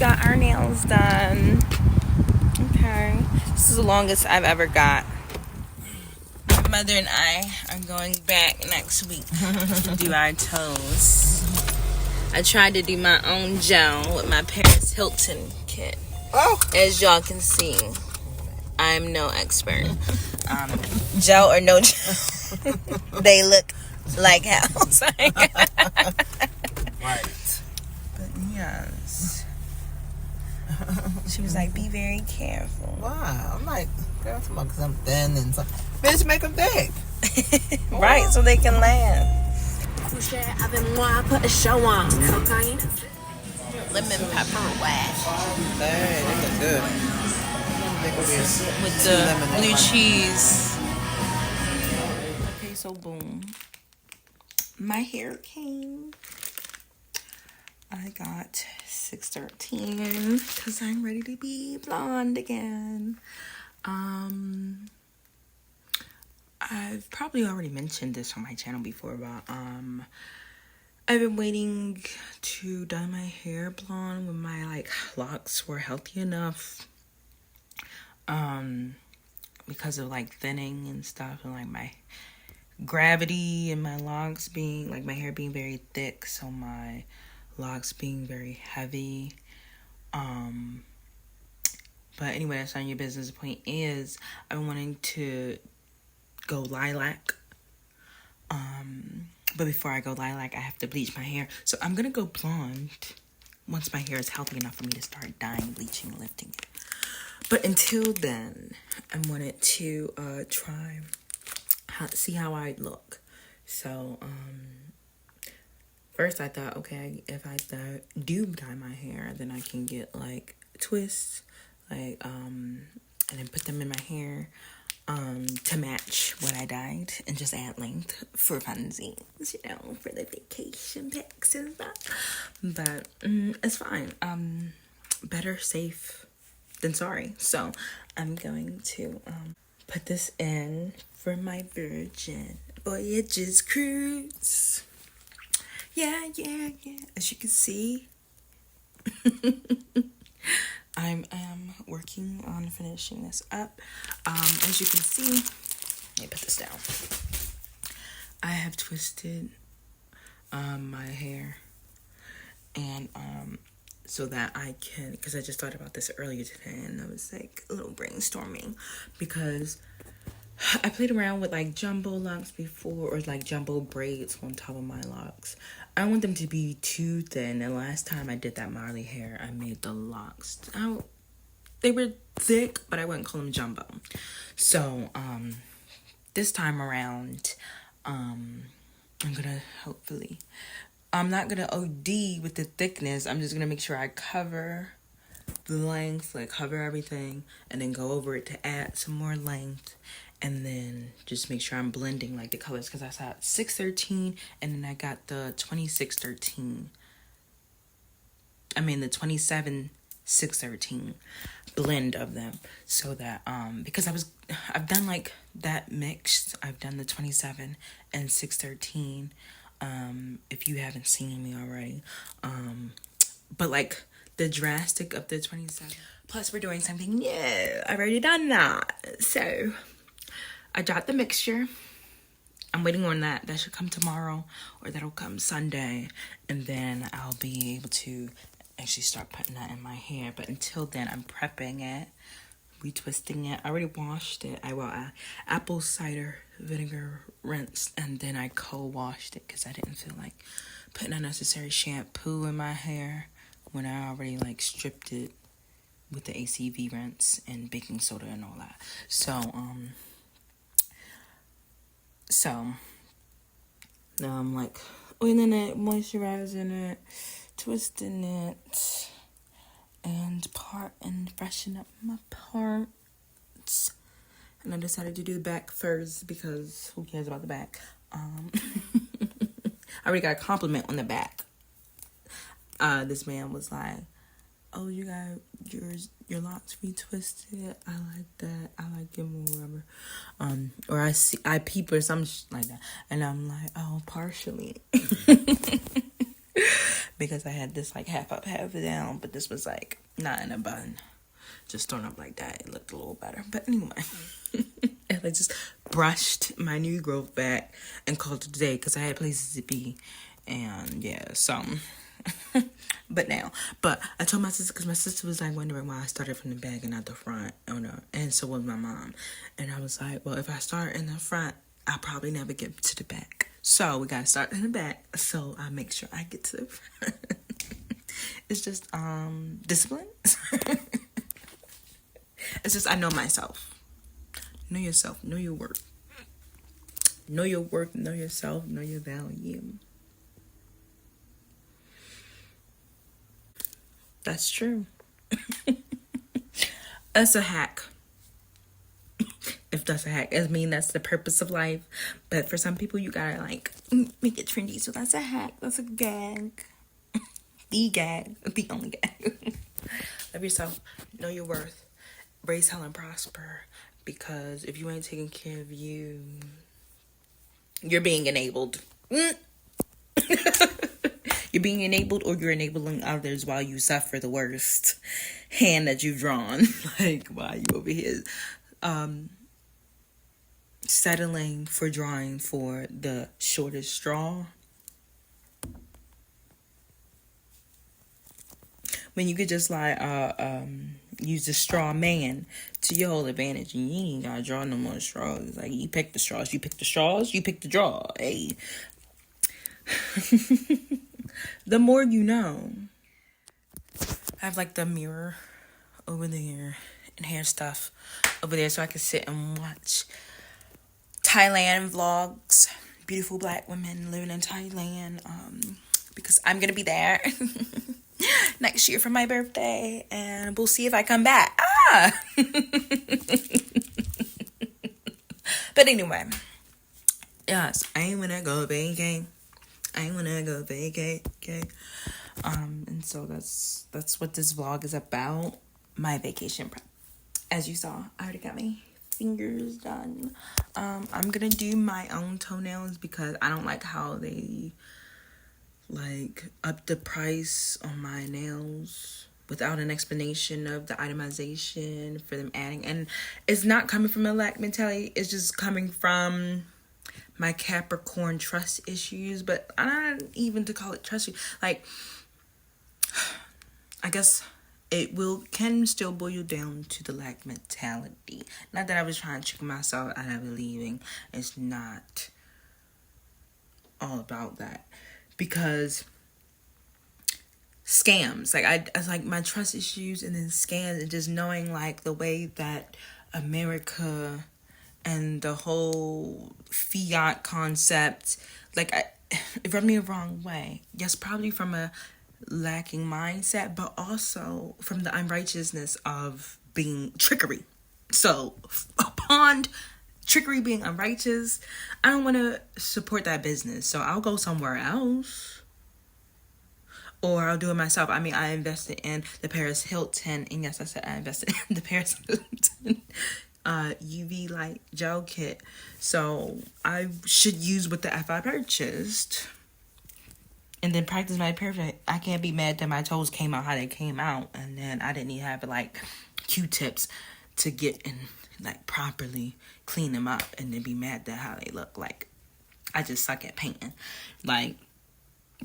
got our nails done. Okay. This is the longest I've ever got. My mother and I are going back next week to do our toes. I tried to do my own gel with my Paris Hilton kit. Oh. As y'all can see, I'm no expert. Gel or no gel, they look like hell. Right. But yes. She was like, be very careful. Wow. I'm like, careful because I'm thin and so. Bitch, make them big. Right, so they can laugh. Put a show on. Cocaine. Lemon pepper whack. Dang, they look good. With the blue cheese. Okay, so boom. My hair came. I got 613 because I'm ready to be blonde again. I've probably already mentioned this on my channel before, but I've been waiting to dye my hair blonde when my locks were healthy enough. Because of thinning and stuff, and my gravity and my locks being my hair being very thick, so my locks being very heavy. But anyway, that's not your business. The point is, I've been wanting to go lilac. But before I go lilac, I have to bleach my hair. So I'm gonna go blonde once my hair is healthy enough for me to start dyeing, bleaching, lifting it. But until then, I wanted to see how I'd look. So first I thought, okay, if I do dye my hair, then I can get twists, and then put them in my hair to match what I dyed, and just add length for funsies, for the vacation pics and stuff. But it's fine. Better safe than sorry. So I'm going to put this in for my Virgin Voyages cruise. Yeah. As you can see, I am working on finishing this up. As you can see, let me put this down. I have twisted my hair, and so that I can, because I just thought about this earlier today, and I was a little brainstorming, because I played around with jumbo locks before, or jumbo braids on top of my locks. I don't want them to be too thin, and last time I did that Marley hair, I made the locks they were thick, but I wouldn't call them jumbo. So this time around, I'm not gonna OD with the thickness. I'm just gonna make sure I cover the length, cover everything, and then go over it to add some more length, and then just make sure I'm blending the colors, because I saw 613, and then I got the 2613. The 27-613 blend of them, so that because I've done that mixed. I've done the 27 and 613. If you haven't seen me already, but the drastic of the 27. Plus, we're doing something new. I've already done that, so I got the mixture. I'm waiting on that. That should come tomorrow, or that'll come Sunday, and then I'll be able to actually start putting that in my hair. But until then, I'm prepping it, retwisting it. I already washed it. I apple cider vinegar rinsed, and then I co-washed it because I didn't feel like putting unnecessary shampoo in my hair when I already stripped it with the ACV rinse and baking soda and all that. So now I'm oiling it, moisturizing it, twisting it, and freshen up my parts. And I decided to do the back first, because who cares about the back? I already got a compliment on the back. This man was like, "Oh, you got your locks retwisted. I like that. I like it more." Or I peep or something like that, and I'm like, "Oh, partially." because I had this like half up, half down, but this was like not in a bun. Just thrown up like that. It looked a little better. But anyway, and I just brushed my new growth back and called it a day because I had places to be. And yeah, so but I told my sister, because my sister was like wondering why I started from the back and not the front. Oh no. And so was my mom. And I was like, well, if I start in the front, I'll probably never get to the back. So we gotta start in the back so I make sure I get to the front. It's just discipline. It's just I know myself. Know yourself. Know your worth. Know your worth. Know yourself. Know your value. That's true. That's a hack. If that's a hack, I mean that's the purpose of life. But for some people, you gotta like make it trendy. So that's a hack. That's a gag. The gag. The only gag. Love yourself. Know your worth. Raise hell and prosper. Because if you ain't taking care of you, you're being enabled. You're being enabled, or you're enabling others while you suffer the worst hand that you've drawn. Like, why you over here settling for drawing for the shortest straw when you could just like use the straw man to your whole advantage, and you ain't gotta draw no more straws. Like, you pick the straws, you pick the straws, you pick the draw. Hey. The more you know. I have like the mirror over there and hair stuff over there so I can sit and watch Thailand vlogs. Beautiful black women living in Thailand. Because I'm gonna be there next year for my birthday, and we'll see if I come back. But anyway, yes, I wanna go vacay. And so that's what this vlog is about. My vacation prep. As you saw, I already got my fingers done. I'm gonna do my own toenails because I don't like how they like up the price on my nails without an explanation of the itemization for them adding. And it's not coming from a lack mentality. It's just coming from my Capricorn trust issues. But I don't even to call it trust issues. Like, I guess it can still boil down to the lack mentality. Not that I was trying to trick myself out of believing. It's not all about that. Because scams, like I like my trust issues, and then scams, and just knowing like the way that America and the whole fiat concept, like it rubbed me the wrong way. Yes, probably from a lacking mindset, but also from the unrighteousness of being trickery. So upon trickery being unrighteous, I don't want to support that business, so I'll go somewhere else, or I'll do it myself. I mean, I invested in the Paris Hilton, and yes, I said I invested in the Paris Hilton UV light gel kit, so I should use what the F I purchased and then practice my perfect. I can't be mad that my toes came out how they came out, and then I didn't even have like Q-tips to get and like properly clean them up, and then be mad at how they look. Like, I just suck at painting. Like,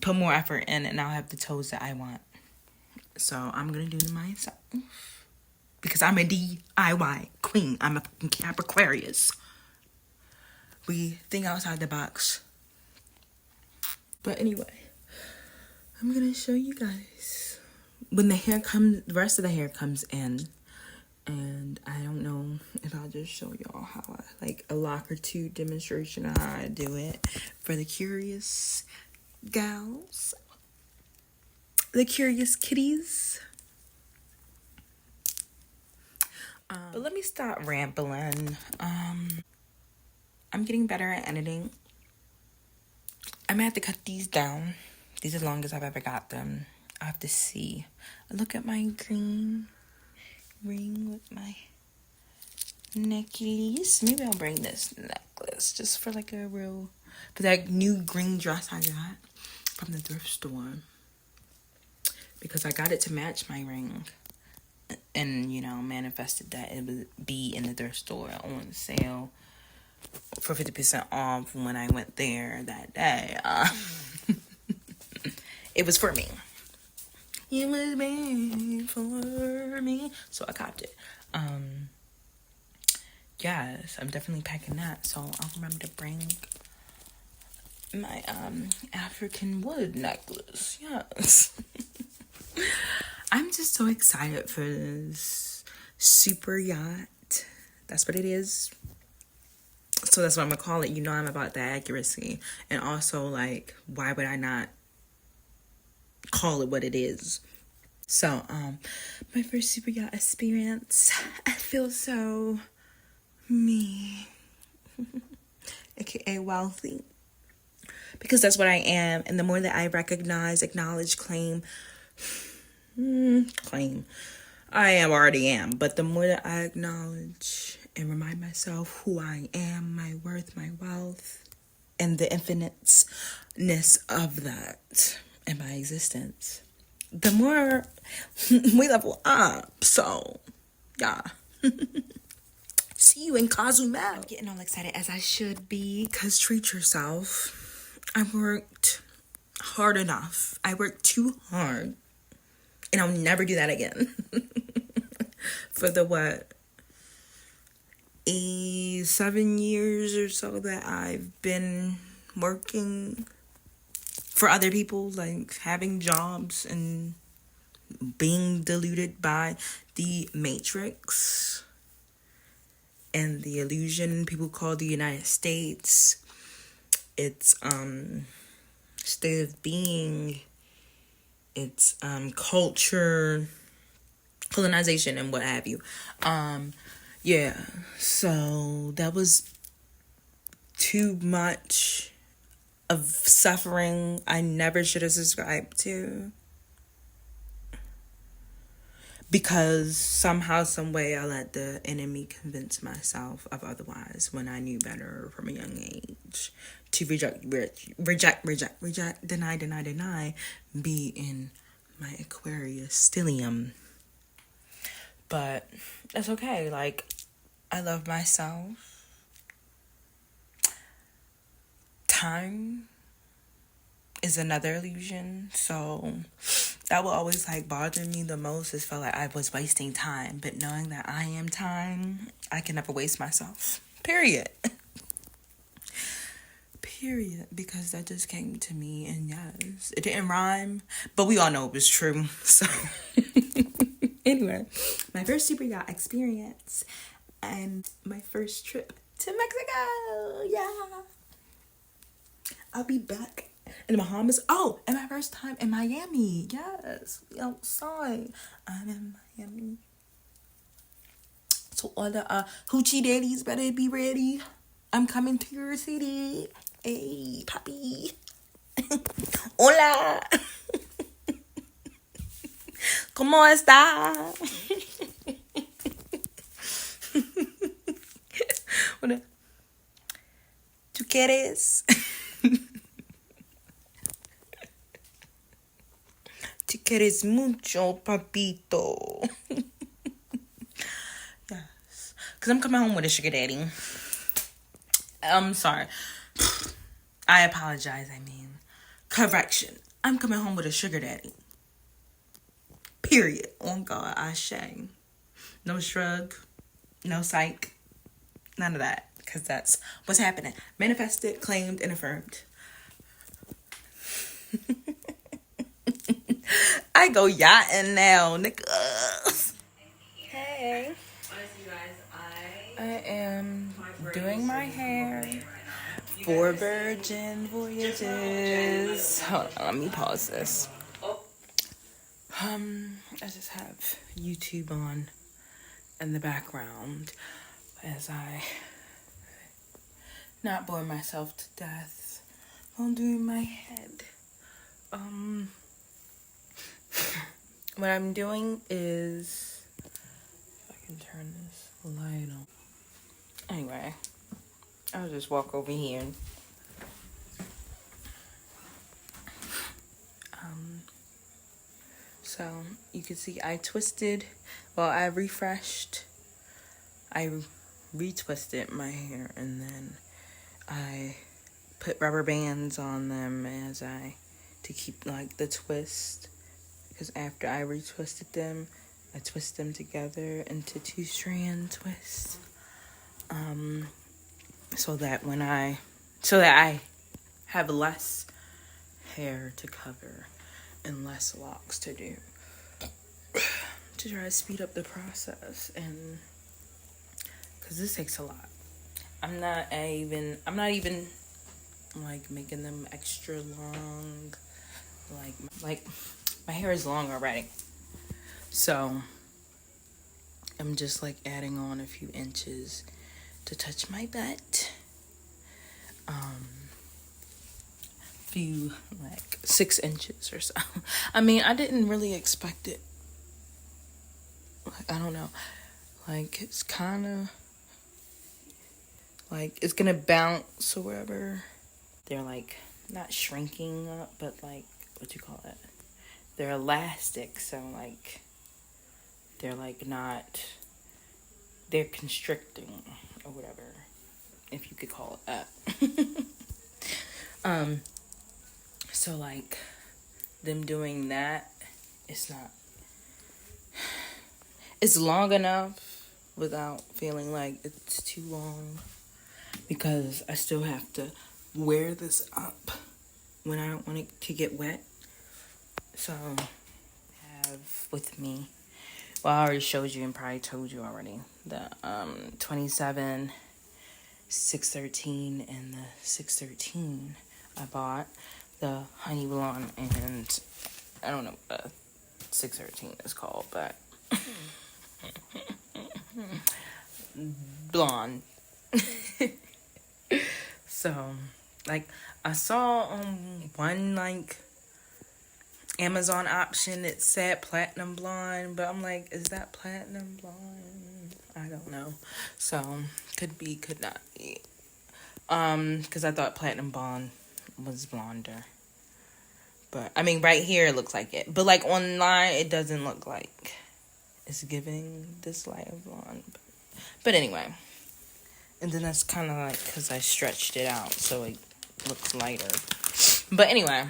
put more effort in and I'll have the toes that I want. So I'm gonna do it myself because I'm a DIY queen. I'm a fucking Capricornius. We think outside the box. But anyway, I'm gonna show you guys when the rest of the hair comes in. And I don't know if I'll just show y'all how like a lock or two demonstration of how I do it for the curious gals, the curious kitties. But let me stop rambling. I'm getting better at editing. I'm gonna have to cut these down. These are the longest I've ever got them. I have to see. Look at my green ring with my necklace. Maybe I'll bring this necklace just for like for that new green dress I got from the thrift store. because I got it to match my ring. And, manifested that it would be in the thrift store on sale for 50% off when I went there that day. It was for me. It was made for me. So I copped it. Yes, I'm definitely packing that. So I'll remember to bring my African wood necklace. Yes. I'm just so excited for this super yacht. That's what it is. So that's what I'm gonna call it. I'm about the accuracy. And also, like, why would I not call it what it is? So, my first super yacht experience, I feel so me, aka wealthy, because that's what I am. And the more that I recognize, acknowledge, claim, I already am, but the more that I acknowledge and remind myself who I am, my worth, my wealth, and the infiniteness of that in my existence, the more we level up. So, yeah. See you in Cozumel. I'm getting all excited, as I should be, because treat yourself. I worked hard enough. I worked too hard. And I'll never do that again. For the 7 years or so that I've been working for other people, like having jobs and being deluded by the matrix and the illusion people call the United States. It's state of being, it's culture, colonization, and what have you. Yeah, so that was too much of suffering I never should have subscribed to, because somehow, some way, I let the enemy convince myself of otherwise when I knew better from a young age. To reject, deny, be in my Aquarius stellium. But it's okay. Like, I love myself. Time is another illusion. So that will always like bother me the most. Is felt like I was wasting time. But knowing that I am time, I can never waste myself. Period. Because that just came to me, and yes, it didn't rhyme, but we all know it was true. So anyway, my first super yacht experience and my first trip to Mexico. Yeah, I'll be back in the Bahamas. Oh, and my first time in Miami. Yes, outside. I'm in Miami. So all the hoochie daddies better be ready. I'm coming to your city. Hey, papi. Hola. ¿Cómo está? ¿Tú quieres? ¿Tú quieres mucho, papito? Yes. Because I'm coming home with a sugar daddy. I'm sorry. I apologize, correction. I'm coming home with a sugar daddy. Period. On God, I shame. No shrug. No psych. None of that. Because that's what's happening. Manifested, claimed, and affirmed. I go yachting now, nigga. Hey. I am doing my hair for Virgin Voyages. Hold on, let me pause this. I just have YouTube on in the background as I not bore myself to death while doing my head. What I'm doing is, if I can turn this light on. Anyway, I'll just walk over here. So you can see I retwisted my hair, and then I put rubber bands on them to keep like the twist, because after I retwisted them, I twist them together into 2-strand twists, so that I have less hair to cover and less locks to do, to try to speed up the process. And because this takes a lot, I'm not even like making them extra long. Like my hair is long already, so I'm just like adding on a few inches to touch my butt. Few like 6 inches or so. I mean, I didn't really expect it. Like, I don't know. Like, it's kind of like it's gonna bounce or whatever. They're like not shrinking up, but like, what you call it? They're elastic, so like they're like not, they're constricting or whatever, if you could call it that. So like them doing that, it's long enough without feeling like it's too long, because I still have to wear this up when I don't want it to get wet. So I have with me, well, I already showed you and probably told you already, the 27, 613, and the 613 I bought. The honey blonde, and I don't know what 613 is called, but blonde. So, like, I saw on one like Amazon option it said platinum blonde, but I'm like, is that platinum blonde? I don't know. So could be, could not be. Because I thought platinum blonde was blonder. But I mean, right here it looks like it, but like online it doesn't look like it's giving this light of blonde. But anyway, and then that's kind of like because I stretched it out so it looks lighter. But anyway,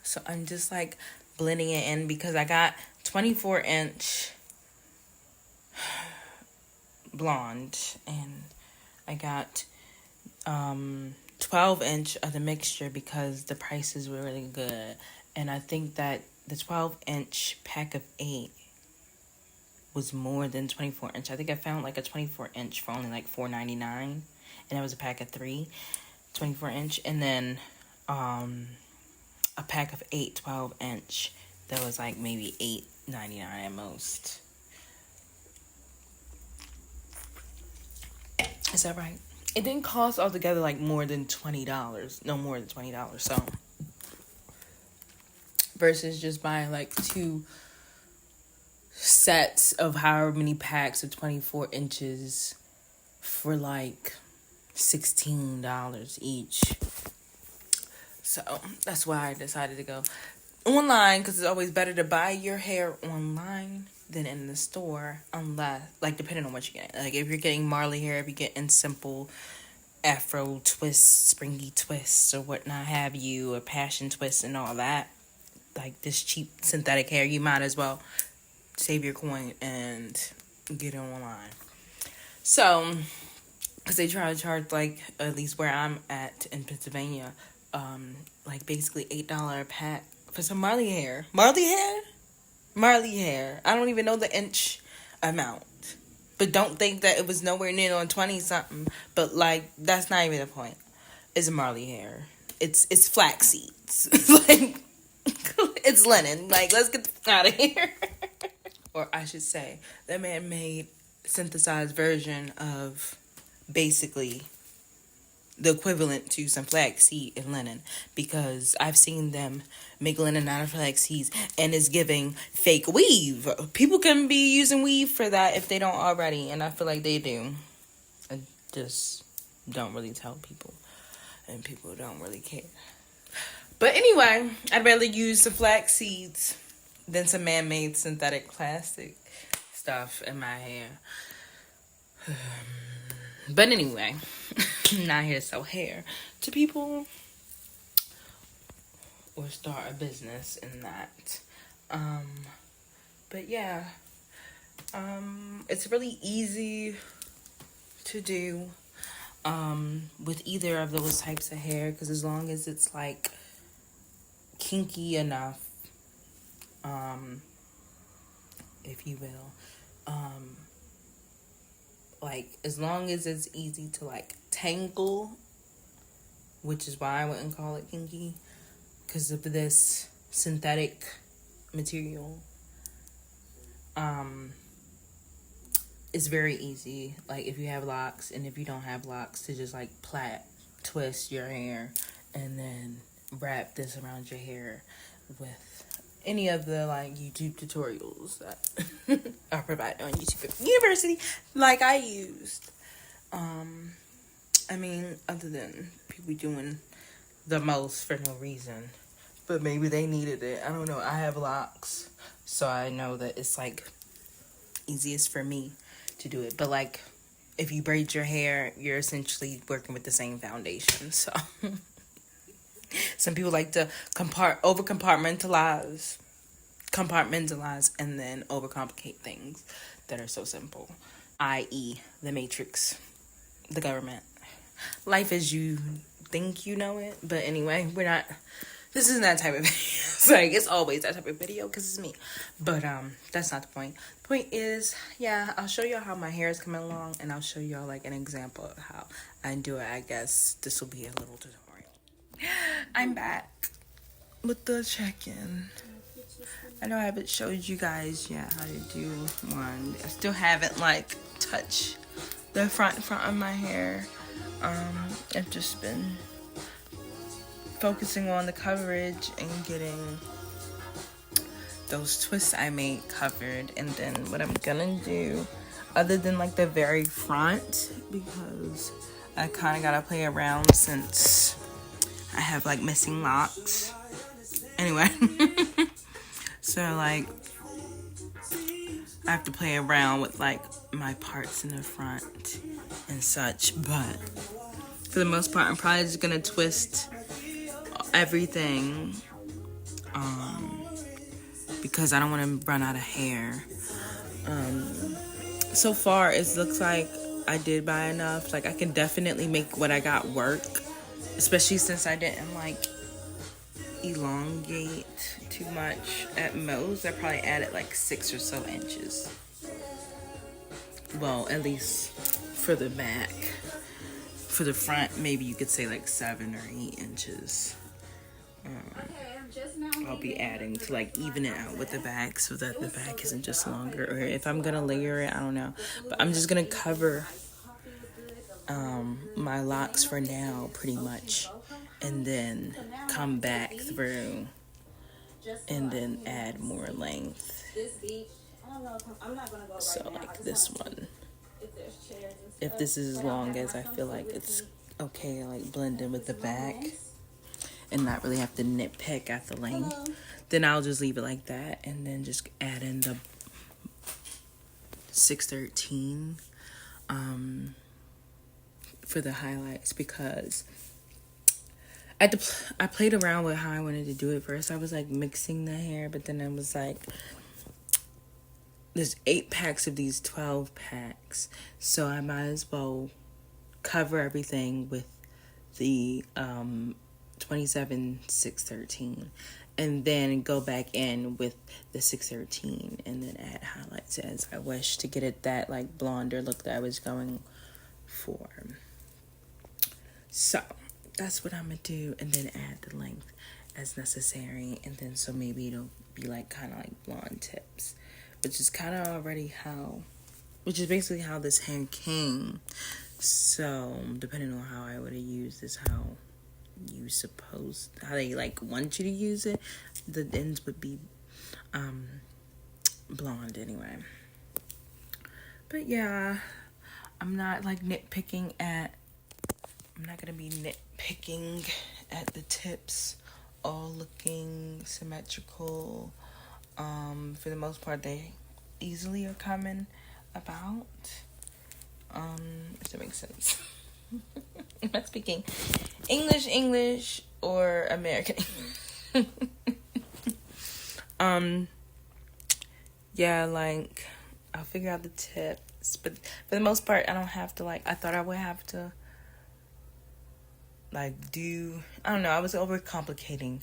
so I'm just like blending it in because I got 24-inch blonde, and I got 12-inch of the mixture because the prices were really good. And I think that the 12-inch pack of 8 was more than 24-inch. I think I found like a 24-inch for only like $4.99, and that was a pack of 3 24-inch, and then a pack of 8 12-inch that was like maybe $8.99 at most. Is that right? It didn't cost altogether like more than $20. No more than $20. So versus just buying like 2 sets of however many packs of 24 inches for like $16 each. So that's why I decided to go online, because it's always better to buy your hair online than in the store, unless, like, depending on what you get. Like, if you're getting Marley hair, if you're getting simple afro twists, springy twists, or whatnot have you, or passion twists and all that, like this cheap synthetic hair, you might as well save your coin and get it online. So, because they try to charge, like, at least where I'm at in Pennsylvania, like basically $8 a pack for some Marley hair. Marley hair. I don't even know the inch amount. But don't think that it was nowhere near on 20 something. But like, that's not even the point. It's Marley hair. It's flax seeds. Like, it's linen. Like, let's get the fuck out of here. Or I should say, that man made synthesized version of basically the equivalent to some flaxseed and linen, because I've seen them make linen out of flax seeds and it's giving fake weave. People can be using weave for that if they don't already, and I feel like they do. I just don't really tell people, and people don't really care. But anyway, I'd rather use the flax seeds than some man-made synthetic plastic stuff in my hair. But anyway, I'm not here to sell hair to people or start a business in that. But yeah, it's really easy to do with either of those types of hair, because as long as it's like kinky enough, if you will, like as long as it's easy to like tangle, which is why I wouldn't call it kinky, because of this synthetic material. It's very easy, like if you have locks and if you don't have locks, to just like twist your hair and then wrap this around your hair with any of the like YouTube tutorials that are provided on YouTube University, like I used. I mean, other than people doing the most for no reason, but maybe they needed it. I don't know. I have locks, so I know that it's like easiest for me to do it. But like if you braid your hair, you're essentially working with the same foundation. So some people like to compartmentalize and then overcomplicate things that are so simple, i.e. the Matrix, the government. Life as you think you know it. But anyway, this isn't that type of video. It's like, it's always that type of video because it's me. But that's not the point. The point is, yeah, I'll show y'all how my hair is coming along, and I'll show y'all like an example of how I do it. I guess this will be a little tutorial. I'm back with the check-in. I know I haven't showed you guys yet how to do one. I still haven't like touched the front of my hair. I've just been focusing on the coverage and getting those twists I made covered. And then what I'm gonna do, other than like the very front, because I kind of gotta play around since I have like missing locks. Anyway, so like I have to play around with like my parts in the front and such, but for the most part I'm probably just gonna twist everything because I don't want to run out of hair. So far it looks like I did buy enough. Like I can definitely make what I got work, especially since I didn't like elongate too much. At most I probably added like 6 or so inches. Well, at least for the back. For the front, maybe you could say like 7 or 8 inches. I'll be adding to like even it out with the back so that the back isn't just longer. Or if I'm gonna layer it, I don't know. But I'm just gonna cover my locks for now, pretty much, and then come back through and then add more length. So like this one, if this is as long as I feel like it's okay, like blend in with the back and not really have to nitpick at the length, then I'll just leave it like that and then just add in the 613 for the highlights, because I played around with how I wanted to do it first. I was like mixing the hair, but then I was like, there's 8 packs of these 12 packs, so I might as well cover everything with the 27 613 and then go back in with the 613 and then add highlights as I wish to get it that like blonder look that I was going for. So that's what I'm gonna do, and then add the length as necessary, and then so maybe it'll be like kind of like blonde tips, which is kind of already which is basically how this hair came. So depending on how I would have used this, how they like want you to use it, the ends would be blonde anyway. But yeah, I'm not gonna be nitpicking at the tips all looking symmetrical. For the most part, they easily are coming about. If that makes sense. Am I speaking English, or American? Yeah, like, I'll figure out the tips, but for the most part, I don't have to, like, I thought I would have to, like, I don't know, I was overcomplicating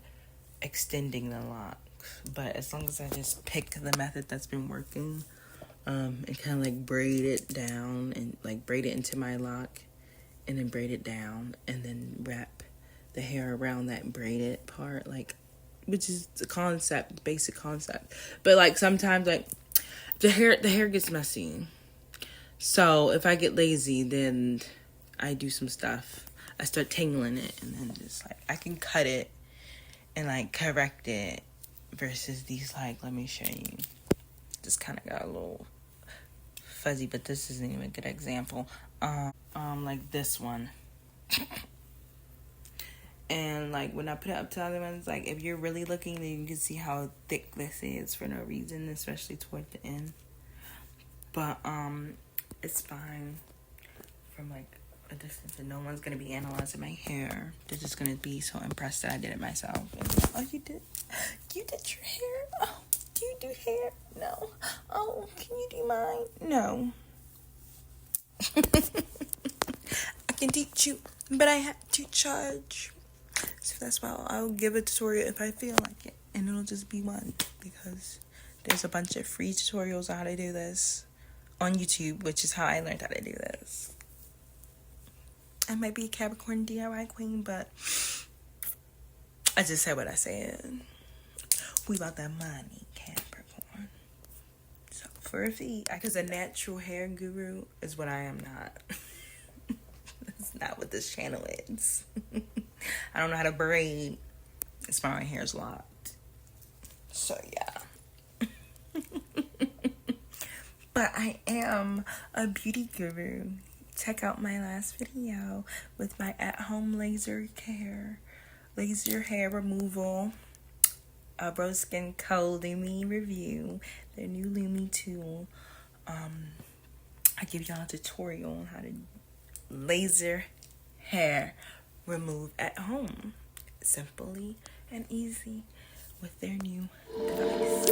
extending the locks, but as long as I just pick the method that's been working, and kind of, like, braid it down, and, like, braid it into my lock, and then braid it down, and then wrap the hair around that braided part, like, which is the concept, basic concept. But, like, sometimes, like, the hair gets messy. So if I get lazy, then I do some stuff. I start tangling it, and then just, like, I can cut it and, like, correct it, versus these, like, let me show you. Just kind of got a little fuzzy, but this isn't even a good example. Like this one. And, like, when I put it up to other ones, like, if you're really looking, then you can see how thick this is for no reason, especially toward the end. But, it's fine from, like, a distance, and no one's gonna be analyzing my hair. They're just gonna be so impressed that I did it myself. And, oh, you did your hair? Oh, do you do hair? No. Oh, can you do mine? No. I can teach you, but I have to charge. So that's why I'll give a tutorial if I feel like it. And it'll just be one, because there's a bunch of free tutorials on how to do this on YouTube, which is how I learned how to do this. I might be a Capricorn DIY queen, but I just said what I said. We about that money, Capricorn. So for a fee, because a natural hair guru is what I am not. That's not what this channel is. I don't know how to braid. It's why my hair's locked. So yeah. But I am a beauty guru. Check out my last video with my at-home laser hair removal, Rose Skin Co. Lumi review, their new Lumi tool. I give y'all a tutorial on how to laser hair remove at home, simply and easy, with their new device.